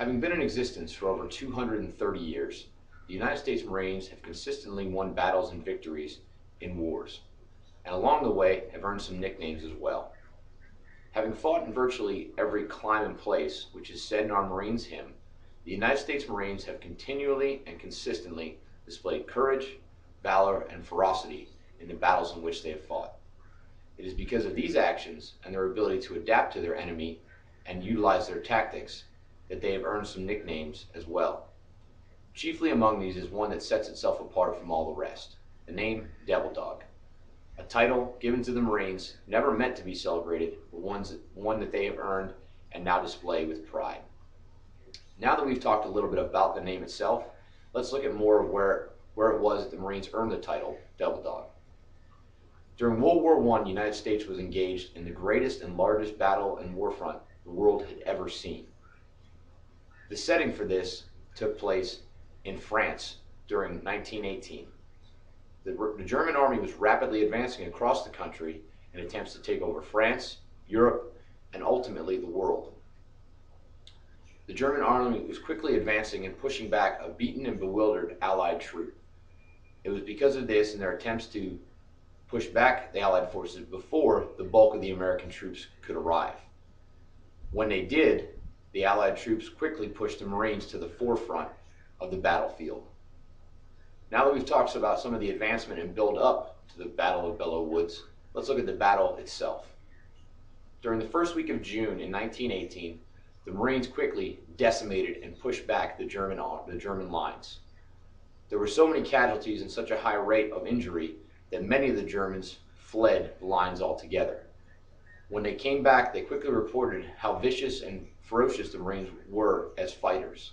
Having been in existence for over 230 years, the United States Marines have consistently won battles and victories in wars, and along the way have earned some nicknames as well. Having fought in virtually every climb and place which is said in our Marines hymn, the United States Marines have continually and consistently displayed courage, valor, and ferocity in the battles in which they have fought. It is because of these actions and their ability to adapt to their enemy and utilize their tactics that they have earned some nicknames as well. Chiefly among these is one that sets itself apart from all the rest, the name Devil Dog, a title given to the Marines never meant to be celebrated, but one that they have earned and now display with pride. Now that we've talked a little bit about the name itself, let's look at more of where it was that the Marines earned the title Devil Dog. During World War I, the United States was engaged in the greatest and largest battle and warfront the world had ever seen. The setting for this took place in France during 1918. The German army was rapidly advancing across the country in attempts to take over France, Europe, and ultimately the world. The German army was quickly advancing and pushing back a beaten and bewildered Allied troop. It was because of this and their attempts to push back the Allied forces before the bulk of the American troops could arrive. When they did, the Allied troops quickly pushed the Marines to the forefront of the battlefield. Now that we've talked about some of the advancement and build up to the Battle of Belleau Woods, let's look at the battle itself. During the first week of June in 1918, the Marines quickly decimated and pushed back the German lines. There were so many casualties and such a high rate of injury that many of the Germans fled the lines altogether. When they came back, they quickly reported how vicious and ferocious the Marines were as fighters.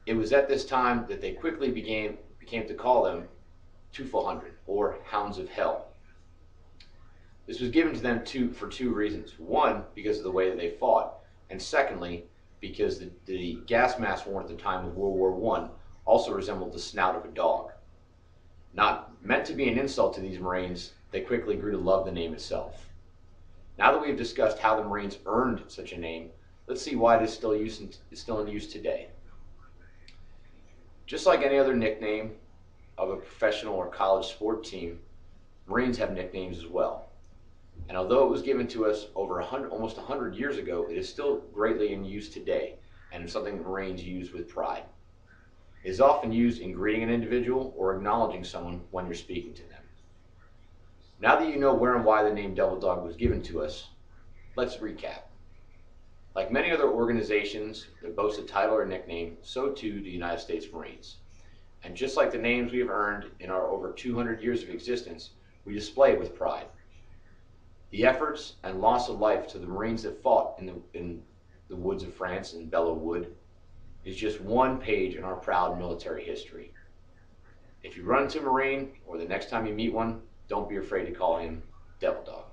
It was at this time that they quickly became to call them Teufelshunden, or Hounds of Hell. This was given to them for two reasons. One, because of the way that they fought, and secondly, because the gas mask worn at the time of World War I also resembled the snout of a dog. Not meant to be an insult to these Marines, they quickly grew to love the name itself. Now that we've discussed how the Marines earned such a name, let's see why it is still in use today. Just like any other nickname of a professional or college sport team, Marines have nicknames as well. And although it was given to us over almost 100 years ago, it is still greatly in use today, and is something that Marines use with pride. It is often used in greeting an individual or acknowledging someone when you're speaking to them. Now that you know where and why the name Devil Dog was given to us, let's recap. Like many other organizations that boast a title or nickname, so too do the United States Marines. And just like the names we have earned in our over 200 years of existence, we display it with pride. The efforts and loss of life to the Marines that fought in the woods of France in Belleau Wood is just one page in our proud military history. If you run into a Marine, or the next time you meet one, don't be afraid to call him Devil Dog.